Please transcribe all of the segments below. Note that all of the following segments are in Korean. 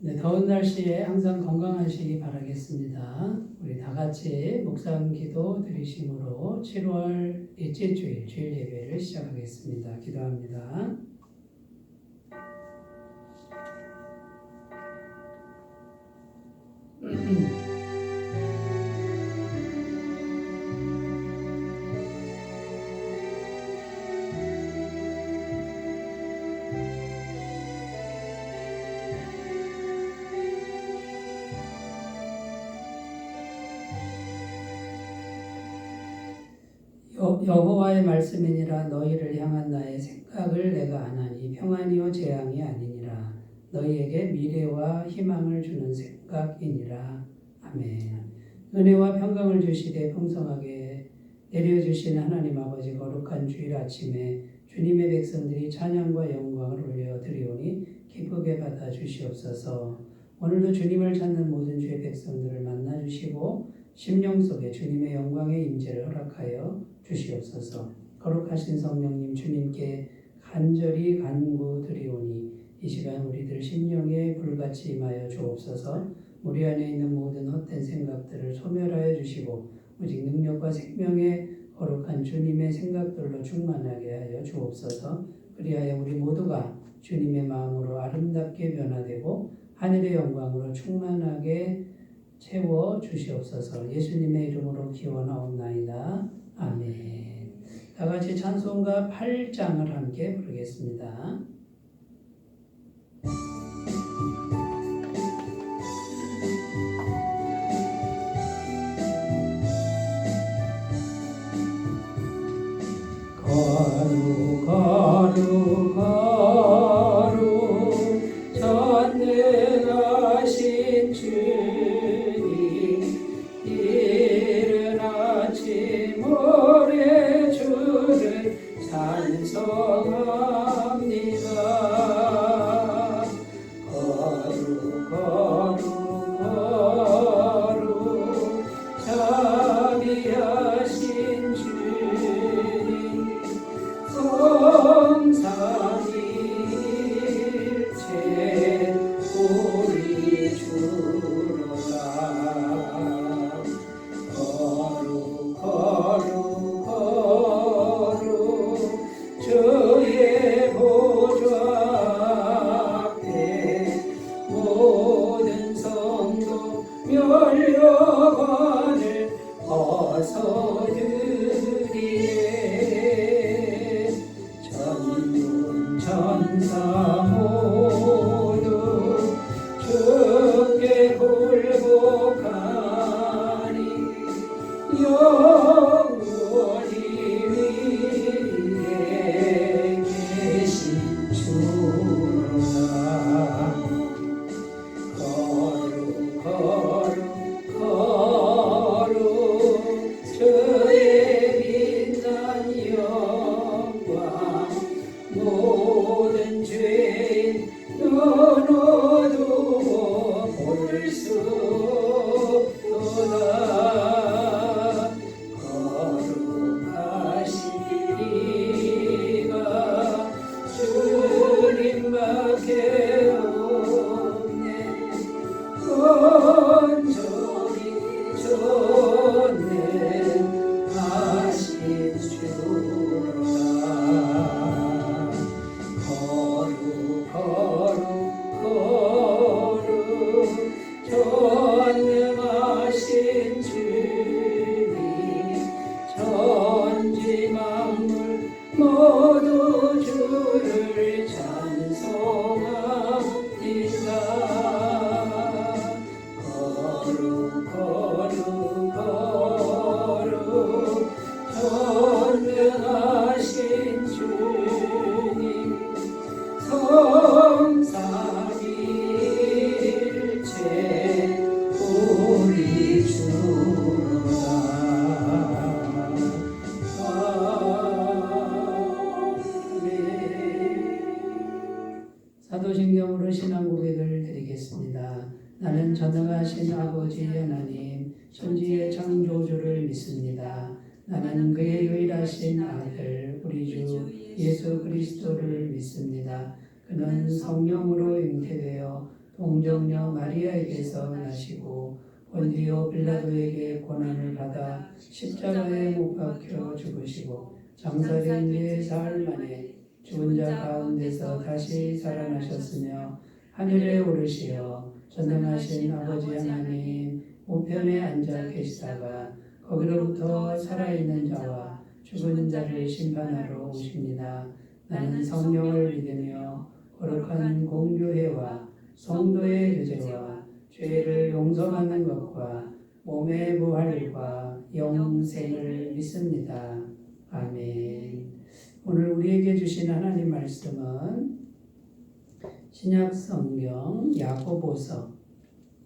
네, 더운 날씨에 항상 건강하시기 바라겠습니다. 우리 다 같이 묵상 기도 드리심으로 7월 넷째 주일 주일 예배를 시작하겠습니다. 기도합니다. 여호와의 말씀이니라. 너희를 향한 나의 생각을 내가 아나니 평안이요 재앙이 아니니라. 너희에게 미래와 희망을 주는 생각이니라. 아멘. 은혜와 평강을 주시되 풍성하게 내려주신 하나님 아버지, 거룩한 주일 아침에 주님의 백성들이 찬양과 영광을 올려드리오니 기쁘게 받아 주시옵소서. 오늘도 주님을 찾는 모든 주의 백성들을 만나 주시고 심령 속에 주님의 영광의 임재를 허락하여 주시옵소서. 거룩하신 성령님, 주님께 간절히 간구드리오니 이 시간 우리들 심령에 불같이 임하여 주옵소서. 우리 안에 있는 모든 헛된 생각들을 소멸하여 주시고 오직 능력과 생명의 거룩한 주님의 생각들로 충만하게 하여 주옵소서. 그리하여 우리 모두가 주님의 마음으로 아름답게 변화되고 하늘의 영광으로 충만하게 채워 주시옵소서. 예수님의 이름으로 기원하옵나이다. 아멘. 다 같이 찬송가 8장을 함께 부르겠습니다. 거룩 거룩 거룩 전능하신 주님, 이른 아침 모래 주를 찬송합니다. 거룩 거룩 거룩 자비하신 주님, 성삼일체 우리 주로다. 거룩 거룩 거룩 주의 보좌 앞에 모든 성도 멸류관을 벗어드리에 전문 전사 모두 주께 굴복하니 영원히 위에 계신 주로다. 거룩 거룩 거룩 주의 빛난 영광, 모든 죄인 눈 어두워 볼 수 없도다. 거룩하시리가 주님밖에 없네. 온전히 존귀하신 주로다. 거룩 거룩 거룩 전능하신 주님, 천지 만물 모두 주를 찬송합니다. 거룩 거룩 거룩 전능하신 주님, 성삼일체 우리 주로다. 사도신경으로 신앙 고백을 드리겠습니다. 나는 전능하신 아버지 하나님, 천지의 창조주를 믿습니다. 나는 그의 유일하신 아들 우리 주 예수 그리스도를 믿습니다. 그는 성령으로 잉태되어 동정녀 마리아에게서 나시고 본디오 빌라도에게 고난을 받아 십자가에 못 박혀 죽으시고 장사된 지 사흘 만에 죽은 자 가운데서 다시 살아나셨으며 하늘에 오르시어 전능하신 아버지 하나님 우편에 앉아 계시다가 거기로부터 살아있는 자와 죽은 자를 심판하러 오십니다. 나는 성령을 믿으며 거룩한 공교회와 성도의 교제와 죄를 용서받는 것과 몸의 부활과 영생을 믿습니다. 아멘. 오늘 우리에게 주신 하나님 말씀은 신약 성경 야고보서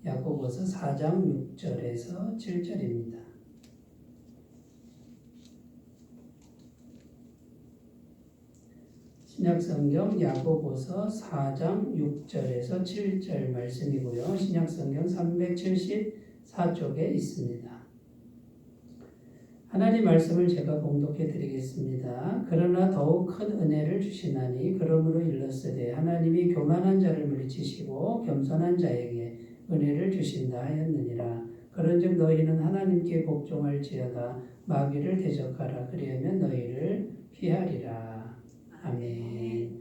4장 6절에서 7절입니다. 신약성경 야고보서 4장 6절에서 7절 말씀이고요. 신약성경 374쪽에 있습니다. 하나님 말씀을 제가 봉독해 드리겠습니다. 그러나 더욱 큰 은혜를 주시나니 그러므로 일렀으되 하나님이 교만한 자를 물리치시고 겸손한 자에게 은혜를 주신다 하였느니라. 그런즉 너희는 하나님께 복종할지어다 마귀를 대적하라. 그리하면 너희를 피하리라. 아멘.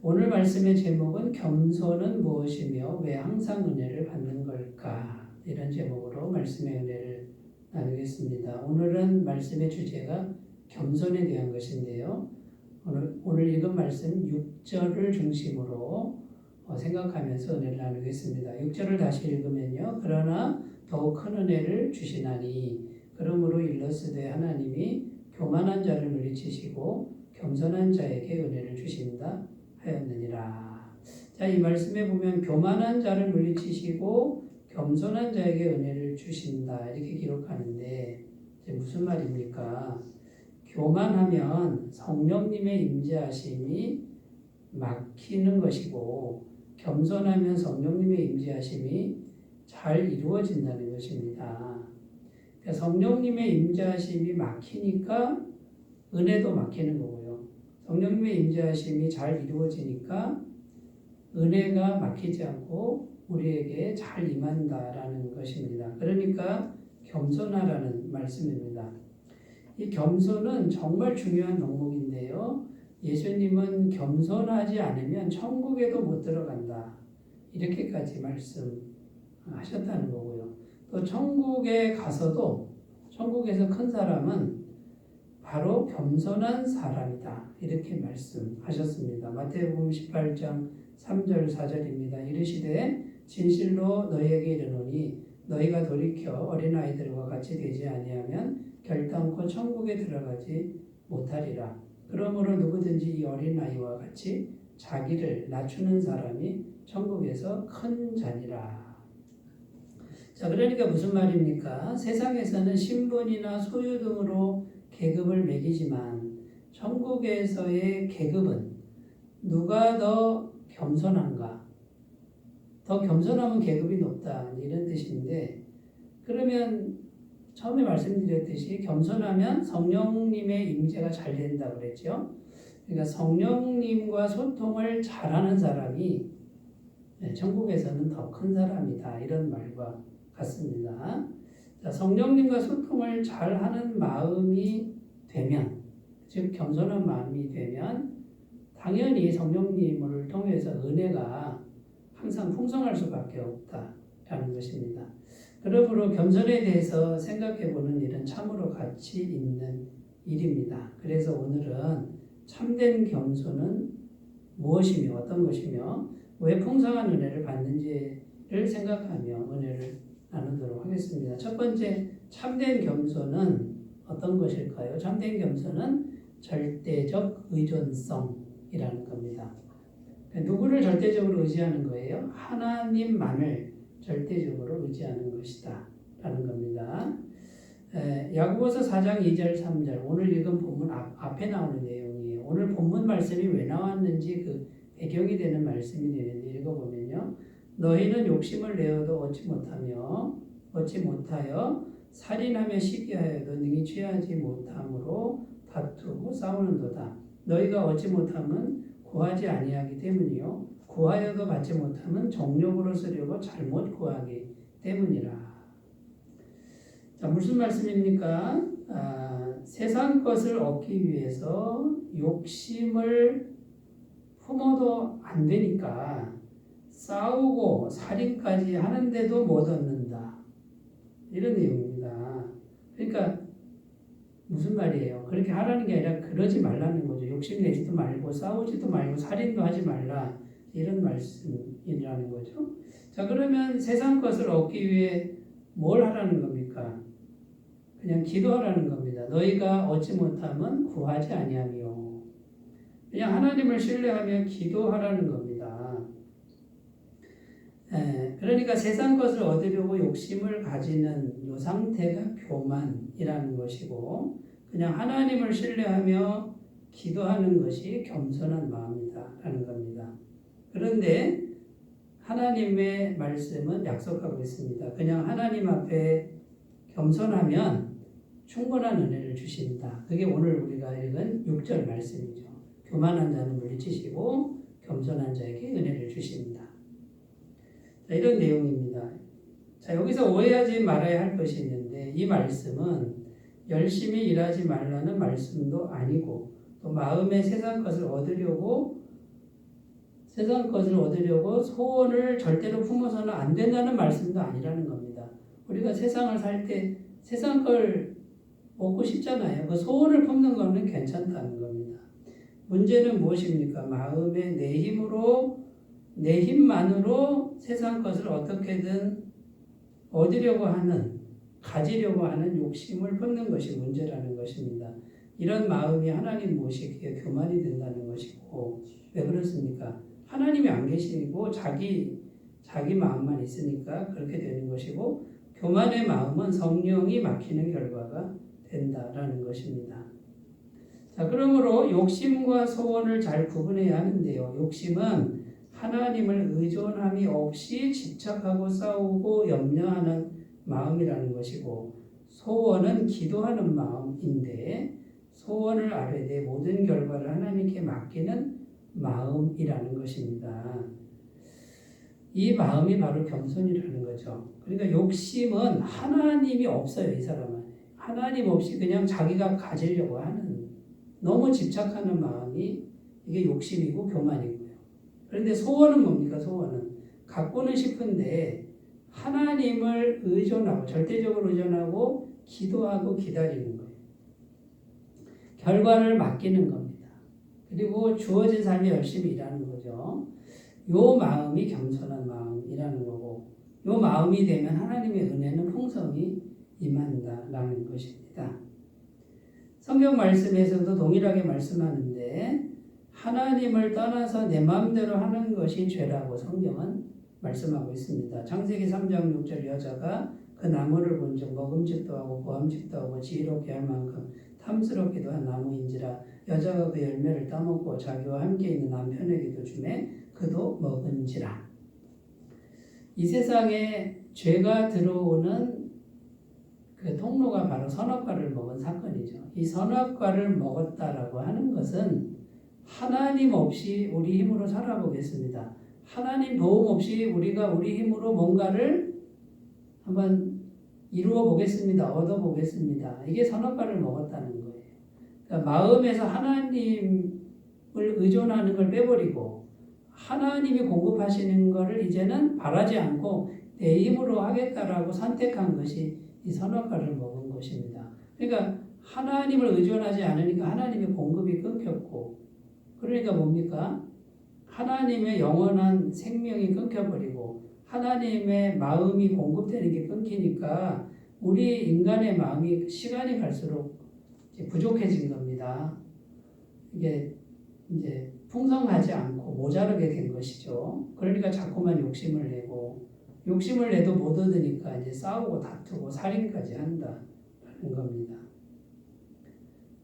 오늘 말씀의 제목은 겸손은 무엇이며 왜 항상 은혜를 받는 걸까? 이런 제목으로 말씀의 은혜를 나누겠습니다. 오늘은 말씀의 주제가 겸손에 대한 것인데요. 오늘 읽은 말씀 6절을 중심으로 생각하면서 은혜를 나누겠습니다. 6절을 다시 읽으면요. 그러나 더욱 큰 은혜를 주시나니 그러므로 일렀으되 하나님이 교만한 자를 물리치시고 겸손한 자에게 은혜를 주신다 하였느니라. 자, 이 말씀에 보면 교만한 자를 물리치시고 겸손한 자에게 은혜를 주신다 이렇게 기록하는데 이제 무슨 말입니까? 교만하면 성령님의 임재하심이 막히는 것이고 겸손하면 성령님의 임재하심이 잘 이루어진다는 것입니다. 그러니까 성령님의 임재하심이 막히니까 은혜도 막히는 거고요. 성령님의 임재하심이 잘 이루어지니까 은혜가 막히지 않고 우리에게 잘 임한다라는 것입니다. 그러니까 겸손하라는 말씀입니다. 이 겸손은 정말 중요한 덕목인데요. 예수님은 겸손하지 않으면 천국에도 못 들어간다. 이렇게까지 말씀하셨다는 거고요. 또 천국에 가서도 천국에서 큰 사람은 바로 겸손한 사람이다. 이렇게 말씀하셨습니다. 마태복음 18장 3절 4절입니다. 이르시되 진실로 너희에게 이르노니 너희가 돌이켜 어린아이들과 같이 되지 아니하면 결단코 천국에 들어가지 못하리라. 그러므로 누구든지 이 어린아이와 같이 자기를 낮추는 사람이 천국에서 큰 자니라. 자, 그러니까 무슨 말입니까? 세상에서는 신분이나 소유 등으로 계급을 매기지만 천국에서의 계급은 누가 더 겸손한가? 더 겸손하면 계급이 높다. 이런 뜻인데 그러면 처음에 말씀드렸듯이 겸손하면 성령님의 임재가 잘 된다고 그랬죠. 그러니까 성령님과 소통을 잘하는 사람이 천국에서는 더 큰 사람이다. 이런 말과 같습니다. 자, 성령님과 소통을 잘하는 마음이 되면, 즉 겸손한 마음이 되면 당연히 성령님을 통해서 은혜가 항상 풍성할 수밖에 없다라는 것입니다. 그러므로 겸손에 대해서 생각해보는 일은 참으로 가치 있는 일입니다. 그래서 오늘은 참된 겸손은 무엇이며 어떤 것이며 왜 풍성한 은혜를 받는지를 생각하며 은혜를 나누도록 하겠습니다. 첫 번째, 참된 겸손은 어떤 것일까요? 참된 겸손은 절대적 의존성이라는 겁니다. 누구를 절대적으로 의지하는 거예요? 하나님만을 절대적으로 의지하는 것이다 라는 겁니다. 야고보서 4장 2절 3절 오늘 읽은 본문 앞에 나오는 내용이에요. 오늘 본문 말씀이 왜 나왔는지 그 배경이 되는 말씀이 되는데 읽어보면요. 너희는 욕심을 내어도 얻지 못하여 살인하며 시기하여도 능히 취하지 못함으로 다투고 싸우는도다. 너희가 얻지 못함은 구하지 아니하기 때문이요 구하여도 받지 못하면 정욕으로 쓰려고 잘못 구하기 때문이라. 자, 무슨 말씀입니까? 세상 것을 얻기 위해서 욕심을 품어도 안 되니까 싸우고 살인까지 하는데도 못 얻는다. 이런 내용입니다. 그러니까 무슨 말이에요? 그렇게 하라는 게 아니라 그러지 말라는 거죠. 욕심내지도 말고 싸우지도 말고 살인도 하지 말라. 이런 말씀이라는 거죠. 자, 그러면 세상 것을 얻기 위해 뭘 하라는 겁니까? 그냥 기도하라는 겁니다. 너희가 얻지 못하면 구하지 아니하며. 그냥 하나님을 신뢰하며 기도하라는 겁니다. 그러니까 세상 것을 얻으려고 욕심을 가지는 이 상태가 교만이라는 것이고, 그냥 하나님을 신뢰하며 기도하는 것이 겸손한 마음이다라는 겁니다. 그런데 하나님의 말씀은 약속하고 있습니다. 그냥 하나님 앞에 겸손하면 충분한 은혜를 주신다. 그게 오늘 우리가 읽은 6절 말씀이죠. 교만한 자는 물리치시고 겸손한 자에게 은혜를 주신다. 자, 이런 내용입니다. 자, 여기서 오해하지 말아야 할 것이 있는데, 이 말씀은 열심히 일하지 말라는 말씀도 아니고, 또 마음에 세상 것을 얻으려고 소원을 절대로 품어서는 안 된다는 말씀도 아니라는 겁니다. 우리가 세상을 살 때 세상 걸 먹고 싶잖아요. 그 소원을 품는 거는 괜찮다는 겁니다. 문제는 무엇입니까? 마음에 내 힘만으로 세상 것을 어떻게든 얻으려고 하는, 가지려고 하는 욕심을 품는 것이 문제라는 것입니다. 이런 마음이 하나님 모시기에 교만이 된다는 것이고, 왜 그렇습니까? 하나님이 안 계시고 자기 마음만 있으니까 그렇게 되는 것이고, 교만의 마음은 성령이 막히는 결과가 된다라는 것입니다. 자, 그러므로 욕심과 소원을 잘 구분해야 하는데요. 욕심은 하나님을 의존함이 없이 집착하고 싸우고 염려하는 마음이라는 것이고, 소원은 기도하는 마음인데, 소원을 아뢰되 모든 결과를 하나님께 맡기는 마음이라는 것입니다. 이 마음이 바로 겸손이라는 거죠. 그러니까 욕심은 하나님이 없어요, 이 사람은. 하나님 없이 그냥 자기가 가지려고 하는, 너무 집착하는 마음이 이게 욕심이고 교만이고요. 그런데 소원은 뭡니까? 소원은 갖고는 싶은데 하나님을 의존하고, 절대적으로 의존하고 기도하고 기다리는 거예요. 결과를 맡기는 겁니다. 그리고 주어진 삶에 열심히 일하는 거죠. 요 마음이 겸손한 마음이라는 거고, 요 마음이 되면 하나님의 은혜는 풍성히 임한다라는 것입니다. 성경 말씀에서도 동일하게 말씀하는데, 하나님을 떠나서 내 마음대로 하는 것이 죄라고 성경은 말씀하고 있습니다. 창세기 3장 6절, 여자가 그 나무를 본즉 먹음직도 하고 보암직도 하고 지혜롭게 할 만큼 탐스럽기도 한 나무인지라. 여자가 그 열매를 따먹고 자기와 함께 있는 남편에게도 주매 그도 먹은지라. 이 세상에 죄가 들어오는 그 통로가 바로 선악과를 먹은 사건이죠. 이 선악과를 먹었다라고 하는 것은 하나님 없이 우리 힘으로 살아보겠습니다. 하나님 도움 없이 우리가 우리 힘으로 뭔가를 한번 이루어 보겠습니다. 얻어 보겠습니다. 이게 선악과를 먹었다는 거예요. 그러니까 마음에서 하나님을 의존하는 걸 빼버리고 하나님이 공급하시는 것을 이제는 바라지 않고 내 힘으로 하겠다라고 선택한 것이 이 선악과를 먹은 것입니다. 그러니까 하나님을 의존하지 않으니까 하나님의 공급이 끊겼고, 그러니까 뭡니까? 하나님의 영원한 생명이 끊겨버리고 하나님의 마음이 공급되는 게 끊기니까 우리 인간의 마음이 시간이 갈수록 부족해진 겁니다. 이게 이제 풍성하지 않고 모자르게 된 것이죠. 그러니까 자꾸만 욕심을 내고, 욕심을 내도 못 얻으니까 이제 싸우고 다투고 살인까지 한다는 겁니다.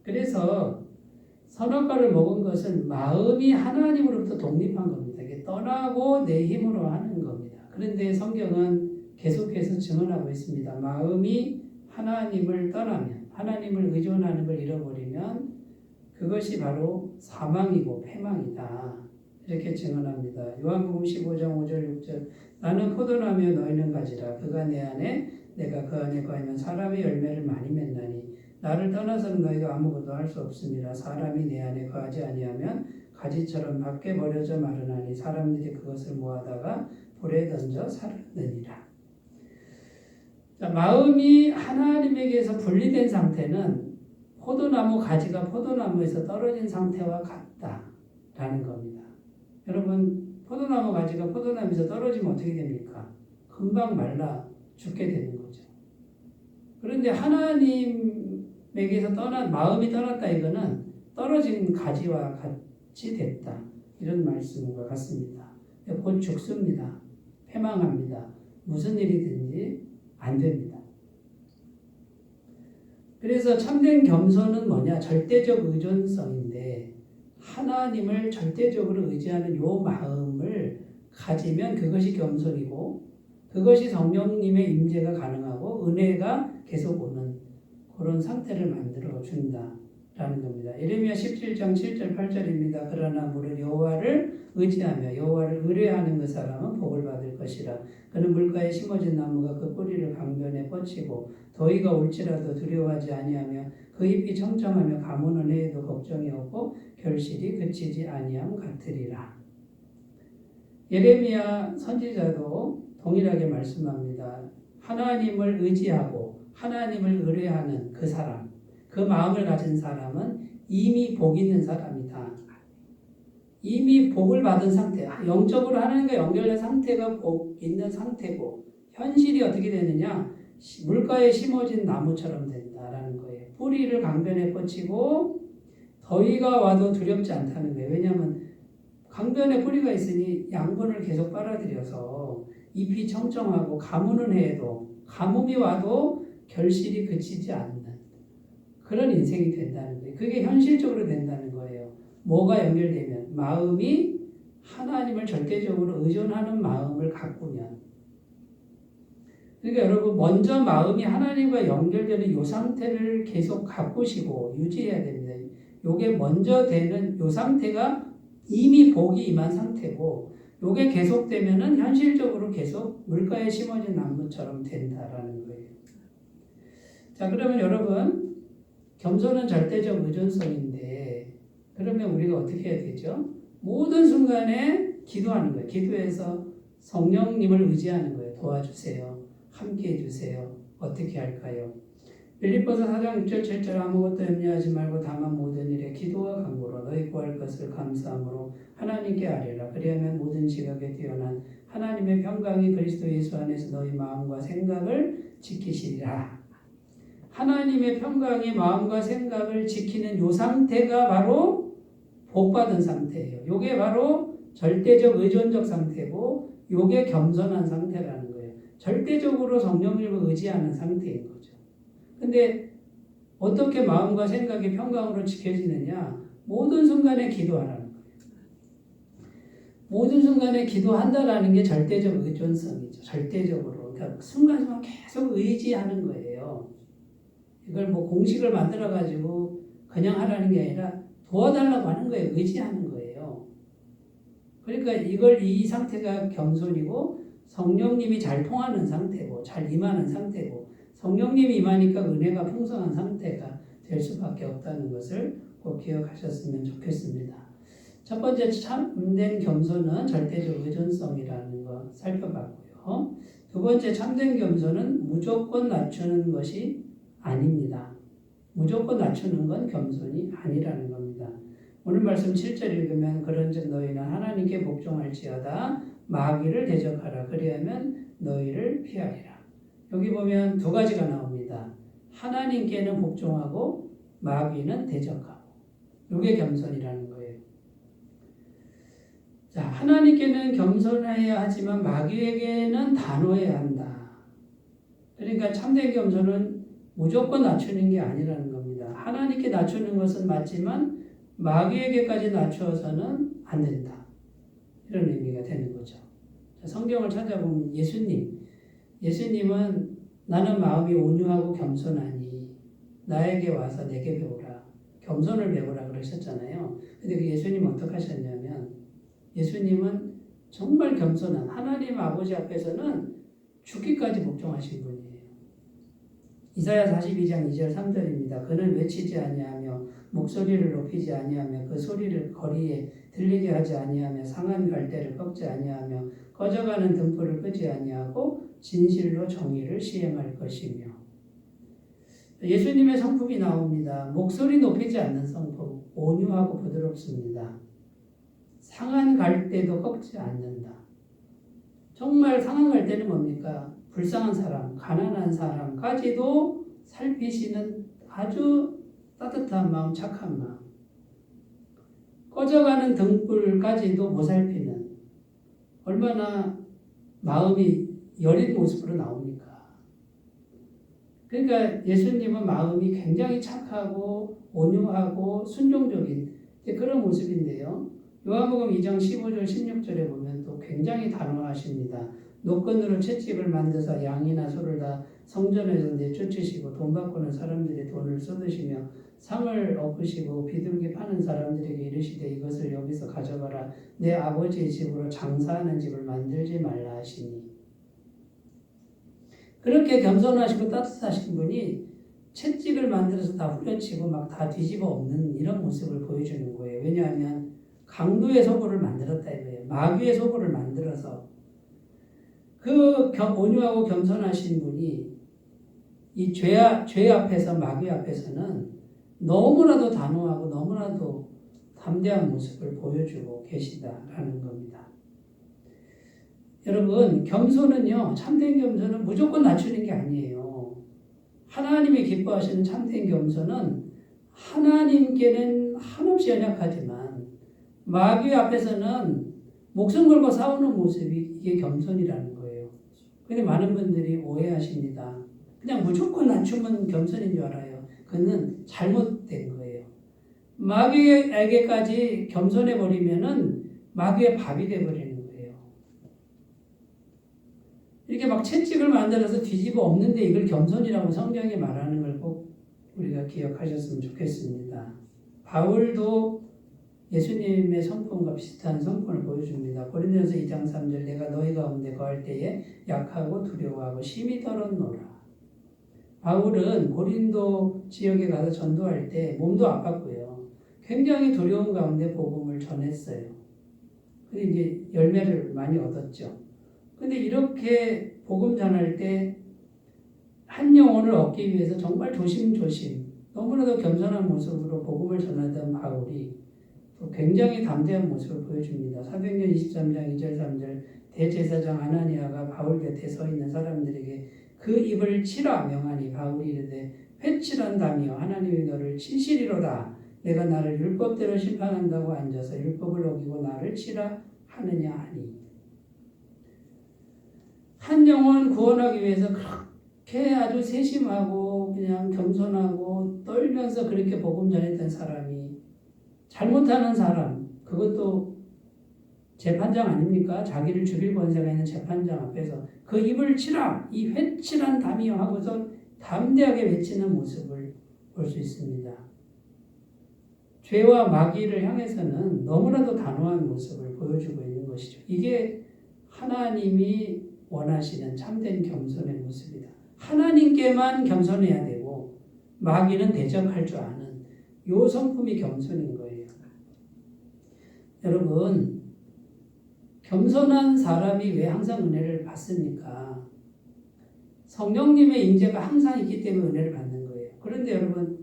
그래서 선악과를 먹은 것은 마음이 하나님으로부터 독립한 겁니다. 이게 떠나고 내 힘으로 하는 겁니다. 그런데 성경은 계속해서 증언하고 있습니다. 마음이 하나님을 떠나면, 하나님을 의존하는 걸 잃어버리면 그것이 바로 사망이고 패망이다. 이렇게 증언합니다. 요한복음 15장 5절 6절 나는 포도나무여 너희는 가지라. 그가 내 안에 내가 그 안에 거하면 사람의 열매를 많이 맺나니 나를 떠나서는 너희가 아무것도 할 수 없습니다. 사람이 내 안에 거하지 아니하면 가지처럼 밖에 버려져 마르나니 사람들이 그것을 모아다가 불에 던져 사르느니라. 자, 마음이 하나님에게서 분리된 상태는 포도나무 가지가 포도나무에서 떨어진 상태와 같다라는 겁니다. 여러분, 포도나무 가지가 포도나무에서 떨어지면 어떻게 됩니까? 금방 말라 죽게 되는 거죠. 그런데 하나님에게서 마음이 떠났다 이거는 떨어진 가지와 같이 됐다. 이런 말씀과 같습니다. 곧 죽습니다. 패망합니다. 무슨 일이든지 안 됩니다. 그래서 참된 겸손은 뭐냐? 절대적 의존성인데 하나님을 절대적으로 의지하는 요 마음을 가지면 그것이 겸손이고 그것이 성령님의 임재가 가능하고 은혜가 계속 오는 그런 상태를 만들어 준다라는 겁니다. 예레미야 17장 7절 8절입니다. 그러나 무릇 여호와를 의지하며 여호와를 의뢰하는 그 사람은 복을 받을 것이라. 그는 물가에 심어진 나무가 그 뿌리를 강변에 뻗치고 더위가 올지라도 두려워하지 아니하며 그 잎이 청청하며 가뭄은 해에도 걱정이 없고 결실이 그치지 아니함 같으리라. 예레미야 선지자도 동일하게 말씀합니다. 하나님을 의지하고 하나님을 의뢰하는 그 사람, 그 마음을 가진 사람은 이미 복 있는 사람이다. 이미 복을 받은 상태, 영적으로 하나님과 연결된 상태가 복 있는 상태고 현실이 어떻게 되느냐? 물가에 심어진 나무처럼 된다라는 거예요. 뿌리를 강변에 뻗치고 더위가 와도 두렵지 않다는 거예요. 왜냐하면 강변에 뿌리가 있으니 양분을 계속 빨아들여서 잎이 청청하고 가뭄은 해도 가뭄이 와도 결실이 그치지 않는 그런 인생이 된다는 거예요. 그게 현실적으로 된다는 거예요. 뭐가 연결되면 마음이 하나님을 절대적으로 의존하는 마음을 가꾸면. 그러니까 여러분 먼저 마음이 하나님과 연결되는 이 상태를 계속 가꾸시고 유지해야 됩니다. 이게 먼저 되는 이 상태가 이미 복이 임한 상태고 이게 계속되면은 현실적으로 계속 물가에 심어진 나무처럼 된다라는 거예요. 자, 그러면 여러분 겸손은 절대적 의존성인데 그러면 우리가 어떻게 해야 되죠? 모든 순간에 기도하는 거예요. 기도해서 성령님을 의지하는 거예요. 도와주세요. 함께 해주세요. 어떻게 할까요? 빌립보서 4장 6절 7절 아무것도 염려하지 말고 다만 모든 일에 기도와 간구로 너희 구할 것을 감사함으로 하나님께 아뢰라. 그리하면 모든 지각에 뛰어난 하나님의 평강이 그리스도 예수 안에서 너희 마음과 생각을 지키시리라. 하나님의 평강이 마음과 생각을 지키는 요 상태가 바로 복받은 상태예요. 요게 바로 절대적 의존적 상태고 요게 겸손한 상태라는 거예요. 절대적으로 성령님을 의지하는 상태인 거죠. 근데 어떻게 마음과 생각이 평강으로 지켜지느냐? 모든 순간에 기도하라는 거예요. 모든 순간에 기도한다라는 게 절대적 의존성이죠. 절대적으로. 그러니까 순간순간 계속 의지하는 거예요. 이걸 뭐 공식을 만들어가지고 그냥 하라는 게 아니라 도와달라고 하는 거예요. 의지하는 거예요. 그러니까 이 상태가 겸손이고 성령님이 잘 통하는 상태고 잘 임하는 상태고 성령님이 임하니까 은혜가 풍성한 상태가 될 수밖에 없다는 것을 꼭 기억하셨으면 좋겠습니다. 첫 번째 참된 겸손은 절대적 의존성이라는 거 살펴봤고요. 두 번째 참된 겸손은 무조건 낮추는 것이 아닙니다. 무조건 낮추는 건 겸손이 아니라는 겁니다. 오늘 말씀 7절 읽으면 그런즉 너희는 하나님께 복종할지어다 마귀를 대적하라 그리하면 너희를 피하리라. 여기 보면 두 가지가 나옵니다. 하나님께는 복종하고 마귀는 대적하고. 이게 겸손이라는 거예요. 자, 하나님께는 겸손해야 하지만 마귀에게는 단호해야 한다. 그러니까 참된 겸손은 무조건 낮추는 게 아니라는 겁니다. 하나님께 낮추는 것은 맞지만 마귀에게까지 낮추어서는 안 된다. 이런 의미가 되는 거죠. 자, 성경을 찾아보면 예수님은 나는 마음이 온유하고 겸손하니 나에게 와서 내게 배우라. 겸손을 배우라 그러셨잖아요. 근데 그 예수님은 어떻게 하셨냐면 예수님은 정말 겸손한 하나님 아버지 앞에서는 죽기까지 복종하신 분이에요. 이사야 42장 2절 3절입니다. 그는 외치지 아니하며 목소리를 높이지 아니하며 그 소리를 거리에 들리게 하지 아니하며 상한 갈대를 꺾지 아니하며 꺼져가는 등불을 끄지 아니하고 진실로 정의를 시행할 것이며. 예수님의 성품이 나옵니다. 목소리 높이지 않는 성품, 온유하고 부드럽습니다. 상한 갈대도 꺾지 않는다. 정말 상한 갈대는 뭡니까? 불쌍한 사람, 가난한 사람까지도 살피시는 아주 따뜻한 마음, 착한 마음. 꺼져가는 등불까지도 보살피는 얼마나 마음이 여린 모습으로 나옵니까? 그러니까 예수님은 마음이 굉장히 착하고 온유하고 순종적인 그런 모습인데요. 요한복음 2장 15절 16절에 보면 또 굉장히 단호하십니다. 노끈으로 채찍을 만드사 양이나 소를 다 성전에서 내쫓으시고 돈 바꾸는 사람들이 돈을 쏟으시며 상을 엎으시고 비둘기 파는 사람들에게 이르시되 이것을 여기서 가져가라. 내 아버지의 집으로 장사하는 집을 만들지 말라 하시니. 그렇게 겸손하시고 따뜻하신 분이 채찍을 만들어서 다 후려치고 막 다 뒤집어 엎는 이런 모습을 보여주는 거예요. 왜냐하면 강도의 소굴을 만들었다 이거예요. 마귀의 소굴을 만들어서 그 온유하고 겸손하신 분이 이 죄 앞에서 마귀 앞에서는 너무나도 단호하고 너무나도 담대한 모습을 보여주고 계시다라는 겁니다. 여러분, 겸손은요, 참된 겸손은 무조건 낮추는 게 아니에요. 하나님이 기뻐하시는 참된 겸손은 하나님께는 한없이 연약하지만 마귀 앞에서는 목숨 걸고 싸우는 모습이 이게 겸손이라는 거예요. 근데 많은 분들이 오해하십니다. 그냥 무조건 낮추면 겸손인 줄 알아요. 그는 잘못된 거예요. 마귀에게까지 겸손해버리면은 마귀의 밥이 돼버리는 거예요. 이렇게 막 채찍을 만들어서 뒤집어 엎는데 이걸 겸손이라고 성경이 말하는 걸 꼭 우리가 기억하셨으면 좋겠습니다. 바울도 예수님의 성품과 비슷한 성품을 보여줍니다. 고린도전서 2장 3절 내가 너희 가운데 거할 때에 약하고 두려워하고 심히 떨었노라. 바울은 고린도 지역에 가서 전도할 때 몸도 아팠고요. 굉장히 두려운 가운데 복음을 전했어요. 근데 이제 열매를 많이 얻었죠. 근데 이렇게 복음 전할 때 한 영혼을 얻기 위해서 정말 조심조심 너무나도 겸손한 모습으로 복음을 전하던 바울이 또 굉장히 담대한 모습을 보여줍니다. 사도행전 23장 2절 3절 대제사장 아나니아가 바울 곁에 서 있는 사람들에게 그 입을 치라 명하니 바울이 이르되 회칠한다며 하나님이 너를 치시리로다. 내가 나를 율법대로 심판한다고 앉아서 율법을 어기고 나를 치라 하느냐 하니. 한 영혼 구원하기 위해서 그렇게 아주 세심하고 그냥 겸손하고 떨면서 그렇게 복음 전했던 사람이 잘못하는 사람, 그것도 재판장 아닙니까? 자기를 죽일 권세가 있는 재판장 앞에서 그 입을 치라! 이 회칠한 담이여 하고서 담대하게 외치는 모습을 볼 수 있습니다. 죄와 마귀를 향해서는 너무나도 단호한 모습을 보여주고 있는 것이죠. 이게 하나님이 원하시는 참된 겸손의 모습이다. 하나님께만 겸손해야 되고 마귀는 대적할 줄 아는 요 성품이 겸손인 거예요. 여러분, 겸손한 사람이 왜 항상 은혜를 받습니까? 성령님의 임재가 항상 있기 때문에 은혜를 받는 거예요. 그런데 여러분,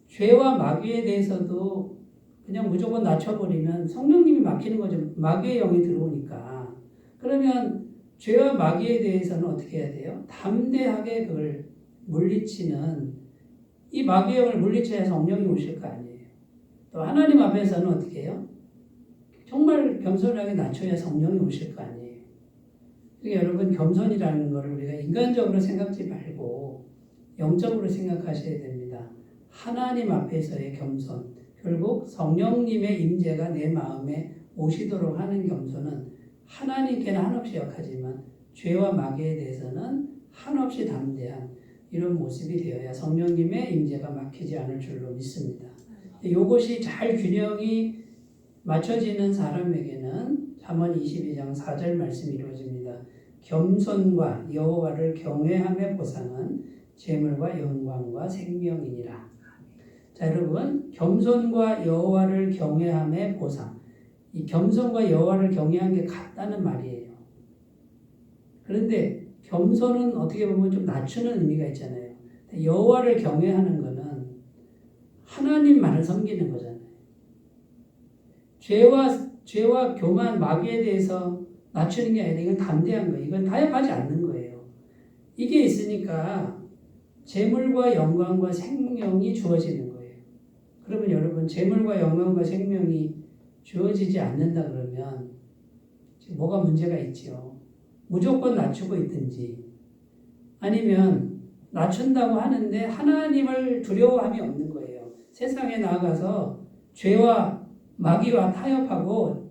죄와 마귀에 대해서도 그냥 무조건 낮춰버리면 성령님이 막히는 거죠. 마귀의 영이 들어오니까. 그러면 죄와 마귀에 대해서는 어떻게 해야 돼요? 담대하게 그걸 물리치는, 이 마귀의 영을 물리쳐야 성령이 오실 거 아니에요. 또 하나님 앞에서는 어떻게 해요? 정말 겸손하게 낮춰야 성령이 오실 거 아니에요. 그러니까 여러분, 겸손이라는 것을 우리가 인간적으로 생각지 말고 영적으로 생각하셔야 됩니다. 하나님 앞에서의 겸손, 결국 성령님의 임재가 내 마음에 오시도록 하는 겸손은 하나님께는 한없이 약하지만 죄와 마귀에 대해서는 한없이 담대한 이런 모습이 되어야 성령님의 임재가 막히지 않을 줄로 믿습니다. 이것이 잘 균형이 맞춰지는 사람에게는 잠언 22장 4절 말씀이 이루어집니다. 겸손과 여호와를 경외함의 보상은 재물과 영광과 생명이니라. 자, 여러분, 겸손과 여호와를 경외함의 보상. 이 겸손과 여호와를 경외한 게 같다는 말이에요. 그런데 겸손은 어떻게 보면 좀 낮추는 의미가 있잖아요. 여호와를 경외하는 거는 하나님만을 섬기는 거잖아요. 죄와 교만, 마귀에 대해서 낮추는 게 아니라 이건 담대한 거예요. 이건 타협하지 않는 거예요. 이게 있으니까 재물과 영광과 생명이 주어지는 거예요. 그러면 여러분, 재물과 영광과 생명이 주어지지 않는다 그러면 뭐가 문제가 있죠. 무조건 낮추고 있든지 아니면 낮춘다고 하는데 하나님을 두려워함이 없는 거예요. 세상에 나아가서 죄와 마귀와 타협하고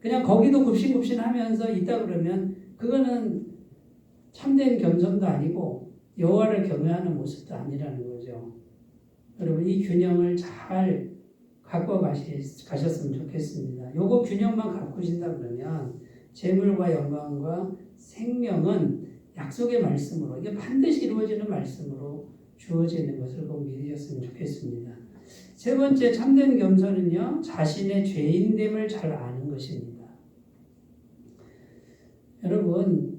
그냥 거기도 굽신굽신하면서 있다 그러면 그거는 참된 겸손도 아니고 여호와를 경외하는 모습도 아니라는 거죠. 여러분, 이 균형을 잘 갖고 가셨으면 좋겠습니다. 요거 균형만 가꾸신다 그러면 재물과 영광과 생명은 약속의 말씀으로, 이게 반드시 이루어지는 말씀으로 주어지는 것을 꼭 믿으셨으면 좋겠습니다. 세 번째, 참된 겸손은요, 자신의 죄인됨을 잘 아는 것입니다. 여러분,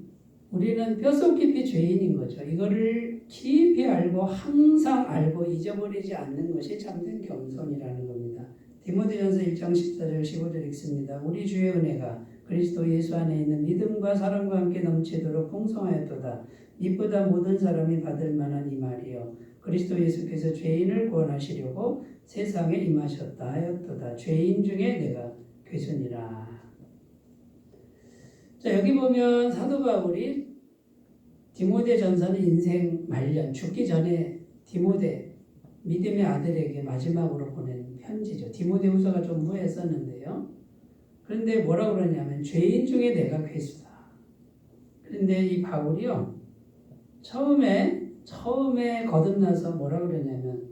우리는 뼛속 깊이 죄인인 거죠. 이거를 깊이 알고 항상 알고 잊어버리지 않는 것이 참된 겸손이라는 겁니다. 디모데전서 1장 14절 15절 읽습니다. 우리 주의 은혜가 그리스도 예수 안에 있는 믿음과 사랑과 함께 넘치도록 풍성하였도다. 이보다 모든 사람이 받을 만한 이 말이요. 그리스도 예수께서 죄인을 구원하시려고 세상에 임하셨다 하였도다. 죄인 중에 내가 괴순이라. 자, 여기 보면 사도 바울이 디모데 전서는 인생 말년, 죽기 전에 디모데, 믿음의 아들에게 마지막으로 보낸 편지죠. 디모데 후서가 좀 후에 썼는데요. 그런데 뭐라고 그러냐면 죄인 중에 내가 괴수다. 그런데 이 바울이요, 처음에 거듭나서 뭐라고 그러냐면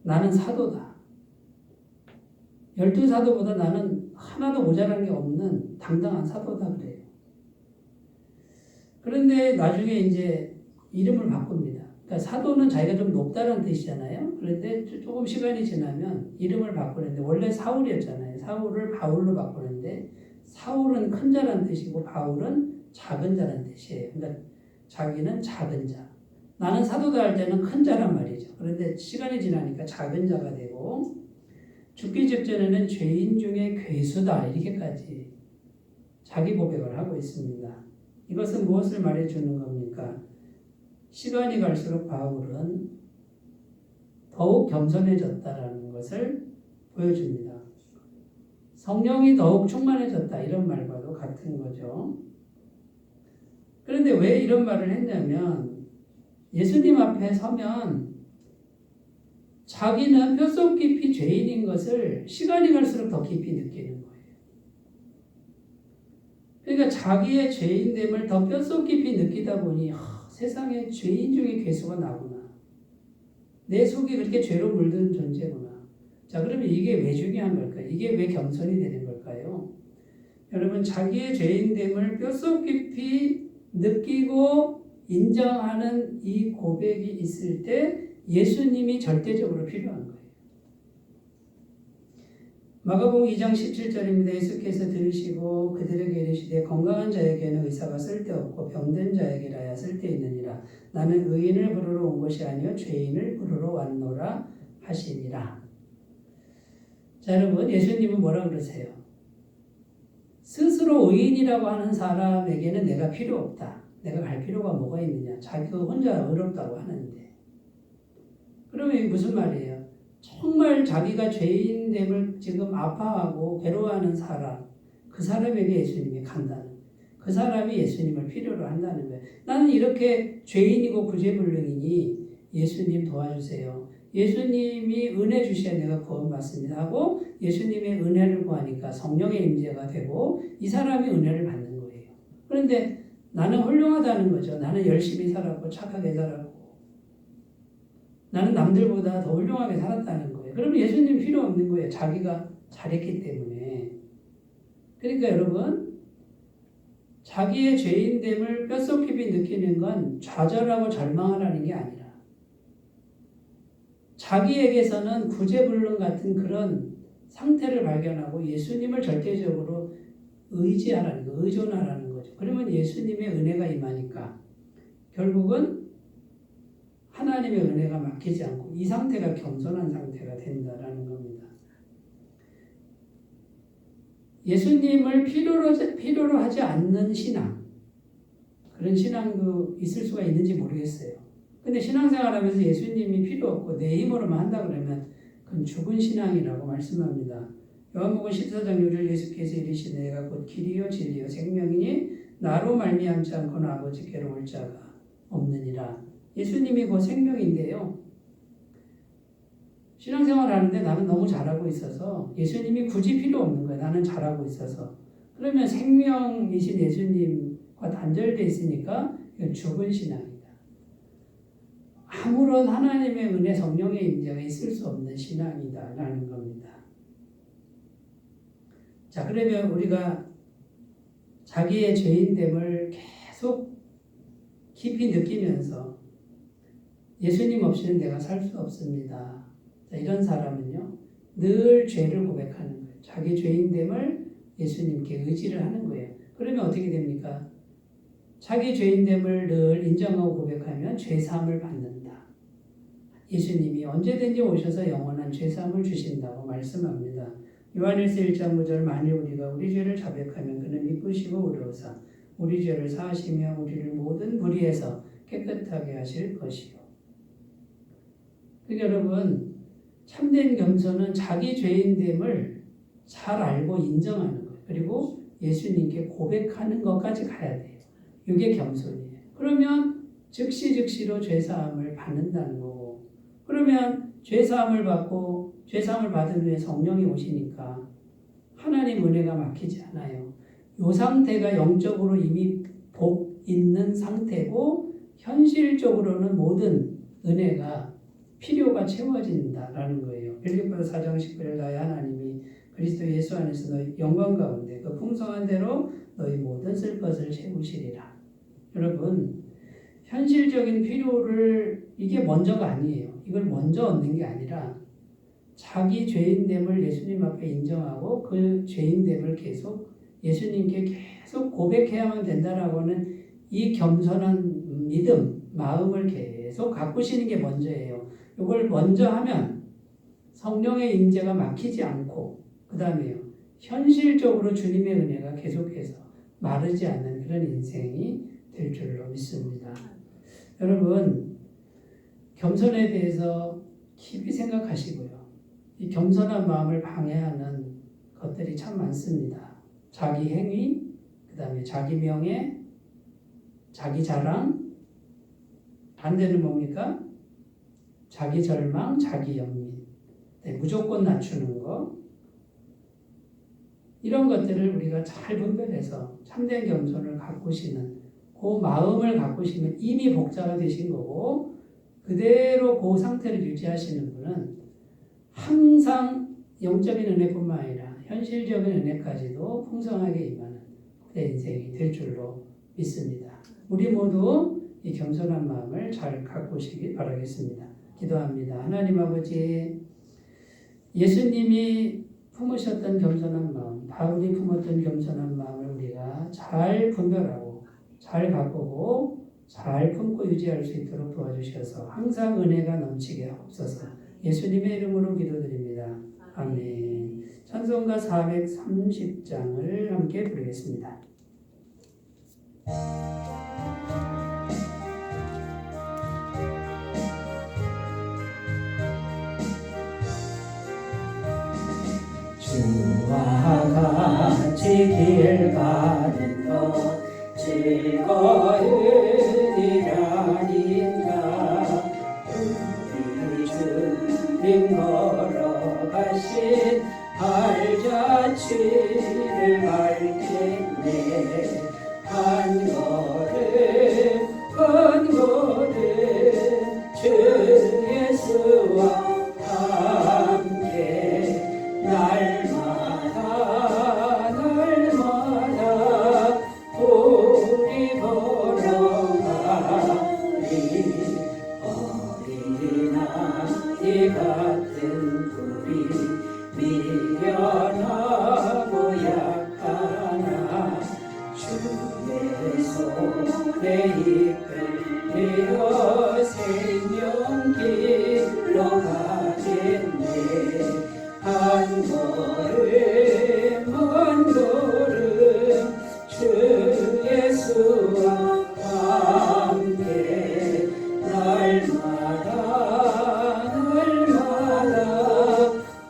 나는 사도다. 12사도보다 나는 하나도 모자란 게 없는 당당한 사도다 그래요. 그런데 나중에 이제 이름을 바꿉니다. 그러니까 사도는 자기가 좀 높다는 뜻이잖아요. 그런데 조금 시간이 지나면 이름을 바꾸는데 원래 사울이었잖아요. 사울을 바울로 바꾸는데 사울은 큰 자라는 뜻이고 바울은 작은 자라는 뜻이에요. 그러니까 자기는 작은 자. 나는 사도다 할 때는 큰 자란 말이죠. 그런데 시간이 지나니까 작은 자가 되고 죽기 직전에는 죄인 중에 괴수다 이렇게까지 자기 고백을 하고 있습니다. 이것은 무엇을 말해주는 겁니까? 시간이 갈수록 바울은 더욱 겸손해졌다라는 것을 보여줍니다. 성령이 더욱 충만해졌다 이런 말과도 같은 거죠. 그런데 왜 이런 말을 했냐면 예수님 앞에 서면 자기는 뼛속 깊이 죄인인 것을 시간이 갈수록 더 깊이 느끼는 거예요. 그러니까 자기의 죄인됨을 더 뼛속 깊이 느끼다 보니 세상에 죄인 중에 괴수가 나구나. 내 속이 그렇게 죄로 물든 존재구나. 자, 그러면 이게 왜 중요한 걸까요? 이게 왜 겸손이 되는 걸까요? 여러분, 자기의 죄인됨을 뼛속 깊이 느끼고 인정하는 이 고백이 있을 때 예수님이 절대적으로 필요한 거예요. 마가복음 2장 17절입니다. 예수께서 들으시고 그들에게 이르시되 건강한 자에게는 의사가 쓸데없고 병든 자에게라야 쓸데있느니라. 나는 의인을 부르러 온 것이 아니요 죄인을 부르러 왔노라 하시니라. 자, 여러분, 예수님은 뭐라 그러세요? 스스로 의인이라고 하는 사람에게는 내가 필요 없다. 내가 갈 필요가 뭐가 있느냐. 자기가 혼자 어렵다고 하는데. 그러면 이게 무슨 말이에요? 정말 자기가 죄인됨을 지금 아파하고 괴로워하는 사람, 그 사람에게 예수님이 간다는 거예요. 그 사람이 예수님을 필요로 한다는 거예요. 나는 이렇게 죄인이고 구제불능이니 예수님 도와주세요. 예수님이 은혜 주셔야 내가 구원받습니다 하고 예수님의 은혜를 구하니까 성령의 임재가 되고 이 사람이 은혜를 받는 거예요. 그런데 나는 훌륭하다는 거죠. 나는 열심히 살았고 착하게 살았고 나는 남들보다 더 훌륭하게 살았다는 거예요. 그러면 예수님 필요 없는 거예요. 자기가 잘했기 때문에. 그러니까 여러분, 자기의 죄인됨을 뼛속 깊이 느끼는 건 좌절하고 절망하라는 게 아니라 자기에게서는 구제불능 같은 그런 상태를 발견하고 예수님을 절대적으로 의지하라는 거, 의존하라는 거죠. 그러면 예수님의 은혜가 임하니까 결국은 하나님의 은혜가 막히지 않고 이 상태가 겸손한 상태가 된다라는 겁니다. 예수님을 필요로 하지 않는 신앙, 그런 신앙도 있을 수가 있는지 모르겠어요. 근데 신앙생활하면서 예수님이 필요 없고 내 힘으로만 한다 그러면 그건 죽은 신앙이라고 말씀합니다. 요한복음 14장 6절 예수께서 이르시되 내가 곧 길이요 진리요 생명이니 나로 말미암지 않고는 아버지께로 올 자가 없느니라. 예수님이 곧 생명인데요. 신앙생활 하는데 나는 너무 잘하고 있어서 예수님이 굳이 필요 없는 거예요. 나는 잘하고 있어서. 그러면 생명이신 예수님과 단절되어 있으니까 이건 죽은 신앙이다. 아무런 하나님의 은혜 성령의 임재가 있을 수 없는 신앙이다라는 겁니다. 자, 그러면 우리가 자기의 죄인됨을 계속 깊이 느끼면서 예수님 없이는 내가 살 수 없습니다. 자, 이런 사람은요, 늘 죄를 고백하는 거예요. 자기 죄인됨을 예수님께 의지를 하는 거예요. 그러면 어떻게 됩니까? 자기 죄인됨을 늘 인정하고 고백하면 죄사함을 받는다. 예수님이 언제든지 오셔서 영원한 죄사함을 주신다고 말씀합니다. 요한일서 1장 9절 만일 우리가 우리 죄를 자백하면 그는 미쁘시고 의로우사 우리 죄를 사하시며 우리를 모든 불의에서 깨끗하게 하실 것이요. 그러니까 여러분, 참된 겸손은 자기 죄인됨을 잘 알고 인정하는 거예요. 그리고 예수님께 고백하는 것까지 가야 돼요. 이게 겸손이에요. 그러면 즉시로 죄사함을 받는다는 거고, 그러면 죄사함을 받고 죄사함을 받은 후에 성령이 오시니까 하나님 은혜가 막히지 않아요. 이 상태가 영적으로 이미 복 있는 상태고 현실적으로는 모든 은혜가 필요가 채워진다라는 거예요. 빌립보서 4장 19절 나의 하나님이 그리스도 예수 안에서 너희 영광 가운데 그 풍성한 대로 너희 모든 쓸 것을 채우시리라. 여러분, 현실적인 필요를 이게 먼저가 아니에요. 이걸 먼저 얻는 게 아니라 자기 죄인됨을 예수님 앞에 인정하고 그 죄인됨을 계속 예수님께 계속 고백해야만 된다라고 하는 이 겸손한 믿음, 마음을 계속 가꾸시는 게 먼저예요. 이걸 먼저 하면 성령의 임재가 막히지 않고 그 다음에요. 현실적으로 주님의 은혜가 계속해서 마르지 않는 그런 인생이 될 줄로 믿습니다. 여러분, 겸손에 대해서 깊이 생각하시고요. 이 겸손한 마음을 방해하는 것들이 참 많습니다. 자기 행위, 그 다음에 자기 명예, 자기 자랑, 반대는 뭡니까? 자기 절망, 자기 연민, 무조건 낮추는 거, 이런 것들을 우리가 잘 분별해서 참된 겸손을 가꾸시는 그 마음을 가꾸시면 이미 복자가 되신 거고 그대로 그 상태를 유지하시는 분은 항상 영적인 은혜뿐만 아니라 현실적인 은혜까지도 풍성하게 임하는 내 인생이 될 줄로 믿습니다. 우리 모두 이 겸손한 마음을 잘 가꾸시기 바라겠습니다. 기도합니다. 하나님 아버지, 예수님이 품으셨던 겸손한 마음, 바울이 품었던 겸손한 마음을 우리가 잘 분별하고 잘 가꾸고 잘 품고 유지할 수 있도록 도와주셔서 항상 은혜가 넘치게 하옵소서. 예수님의 이름으로 기도드립니다. 아멘. 찬송가 430장을 함께 부르겠습니다. 주와 같이 길 가는 것 즐거우리라니까 우리 주님 걸어가신 발자취를 밟겠네. 한 걸음 주 예수와 함께 날마다 같은 우리 미련하고 약하나 주의 손에 이끌려 생명길로 가겠네. 한 걸음 한 걸음 주 예수와 함께 날마다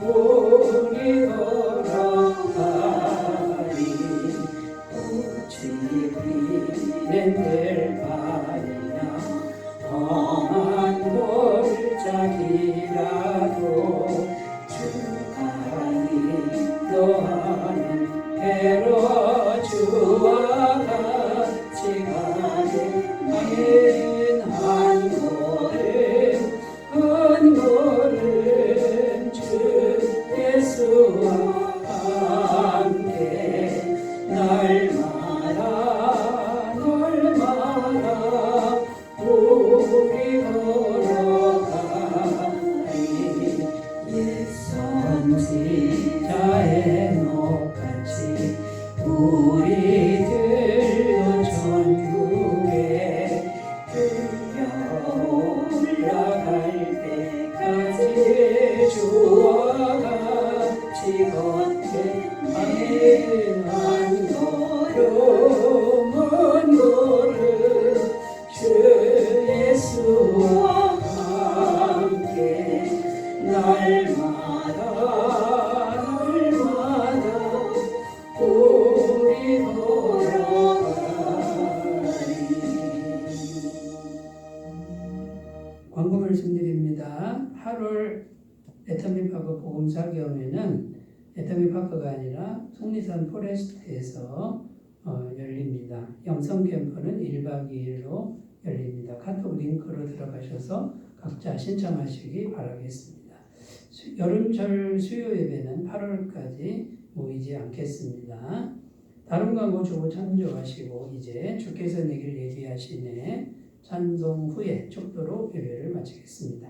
우리 걸어가리. 꽃이 피는 들판이나 험한 골짜기라도 주가 인도하는 배로 주와 같이 가네. 한 걸음 한 걸음 주 예수와 함께 날마다 우리 걸어가리. 옛 선지자의 녹같이 우리들도 천국에 들려 올라갈 때까지 주와 같이 걷게. 한 걸음 한 걸음 주 예수와 함께 날마다 우리 걸어가리. 광고 말씀드립니다. 8월 애터미파크 복음사경회는 애터미파크가 아니라 속리산 포레스트에서 열립니다. 영성 캠프는 1박 2일로 열립니다. 카톡 링크로 들어가셔서 각자 신청하시기 바라겠습니다. 여름철 수요 예배는 8월까지 모이지 않겠습니다. 다른 광고 주고 참조하시고 이제 주께서 내길 예비하시네 찬송 후에 축도로 예배를 마치겠습니다.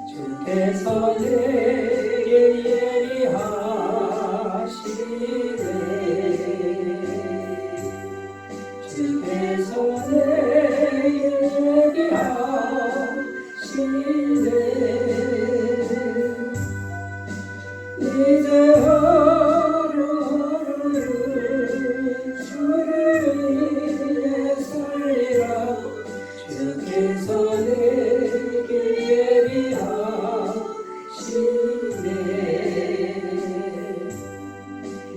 주께서 내게 예비하시네. 주께서 내게 예비하시네. 이제 하루하루를 주를 위해 살리라. 주께서 내게 예비하시네.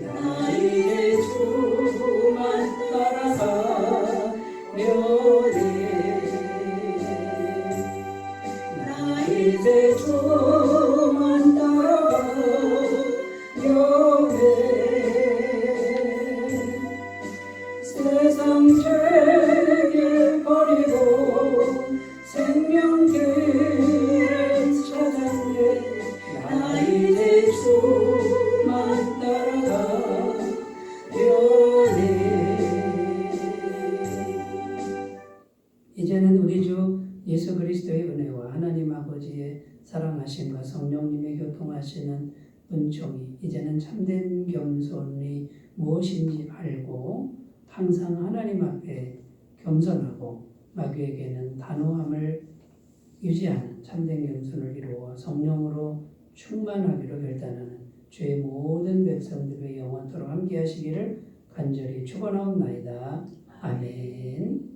나 이제 주만 따라가려네. 나 이제 주만 따라가려네. 세상 죄길 버리고 생명길을 찾았네. 나 이제 주만 따라가려네. 이제는 우리 주 예수 그리스도의 은혜와 하나님 아버지의 사랑하심과 성령님의 교통하시는 은총이 이제는 참된 겸손이 무엇인지 알고 항상 하나님 앞에 겸손하고 마귀에게는 단호함을 유지하는 참된 겸손을 이루어 성령으로 충만하기로 결단하는 주의 모든 백성들의 영원토록 함께 하시기를 간절히 축원하옵나이다. 아멘.